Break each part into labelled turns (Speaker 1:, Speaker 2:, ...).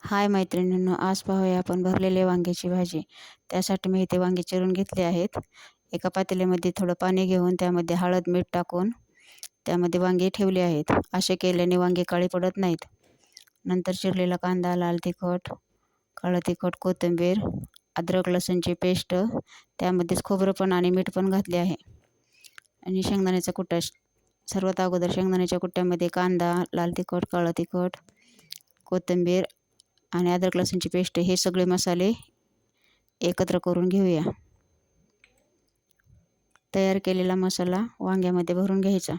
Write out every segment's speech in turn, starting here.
Speaker 1: हाय मैत्रिणींनो, आज पाहूया आपण भरलेले वांग्याची भाजी। त्यासाठी मी इथे वांगे चिरून घेतले आहेत। एका पातेल्यामध्ये थोडं पाणी घेऊन त्यामध्ये हळद मीठ टाकून त्यामध्ये वांगे ठेवले आहेत। असे केल्याने वांगे काळे पडत नाहीत। नंतर चिरलेला कांदा, लाल तिखट, काळं तिखट, कोथिंबीर, अद्रक लसूणची पेस्ट, त्यामध्येच खोबरं पण आणि मीठ पण घातले आहे आणि शेंगदाण्याचा कुटा। सर्वात अगोदर शेंगदाण्याच्या कुट्यामध्ये कांदा, लाल तिखट, काळं तिखट, कोथिंबीर आणि अद्रक लसूणची पेस्ट हे सगळे मसाले एकत्र करून घेऊया। तयार केलेला मसाला वांग्यामध्ये भरून घ्यायचा।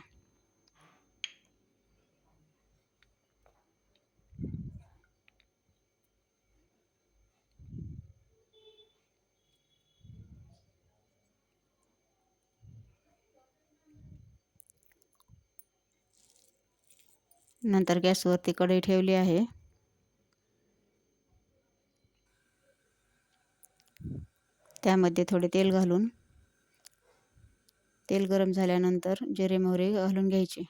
Speaker 1: नंतर गॅसवरती कढई ठेवली आहे। त्यामध्ये थोडे तेल घालून तेल गरम झाल्यानंतर जिरे मोहरी घालून घ्यायची।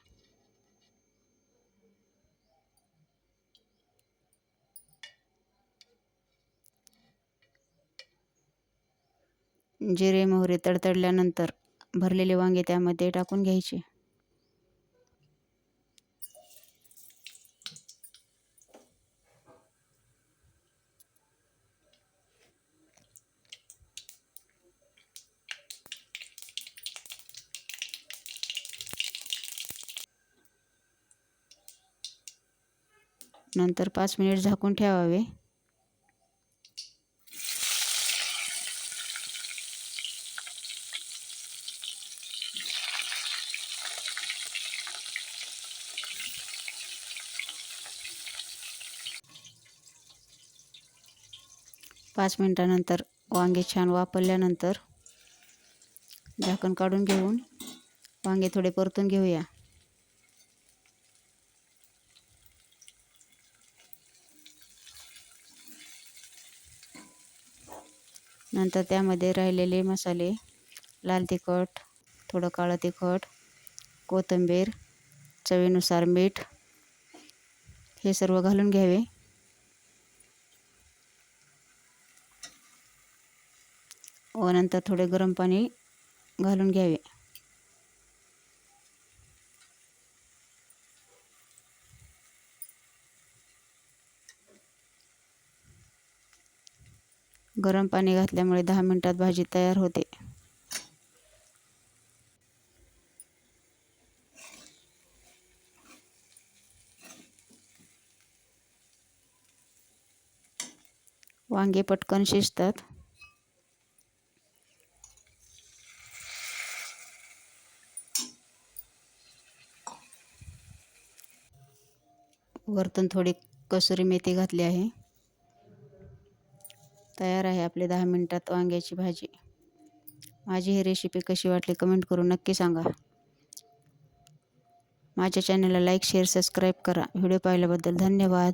Speaker 1: जिरे मोहरी तडतडल्यानंतर भरलेले वांगे त्यामध्ये टाकून घ्यायचे। नंतर 5 मिनिट झाकून ठेवावे। पाच मिनिटानंतर वांगे छान वाफवल्यानंतर झाकण काढून घेऊन वांगे थोडे परतून घेऊया। नंतर त्यामध्ये राहिलेले मसाले, लाल तिखट, थोडं काळं तिखट, कोथिंबीर, चवीनुसार मीठ हे सर्व घालून घ्यावे व नंतर थोडे गरम पाणी घालून घ्यावे। गरम पाणी घातल्यामुळे 10 मिनिटात भाजी तयार होते। वांगे पटकन शिजतात। वरतून थोडी कसुरी मेथी घातली आहे। तयार आहे आपली 10 मिनिटात वांग्याची भाजी। माझी ही रेसिपी कशी वाटली कमेंट करून नक्की सांगा। माझ्या चॅनलला लाईक, शेअर, सबस्क्राईब करा। व्हिडिओ पाहिल्याबद्दल धन्यवाद।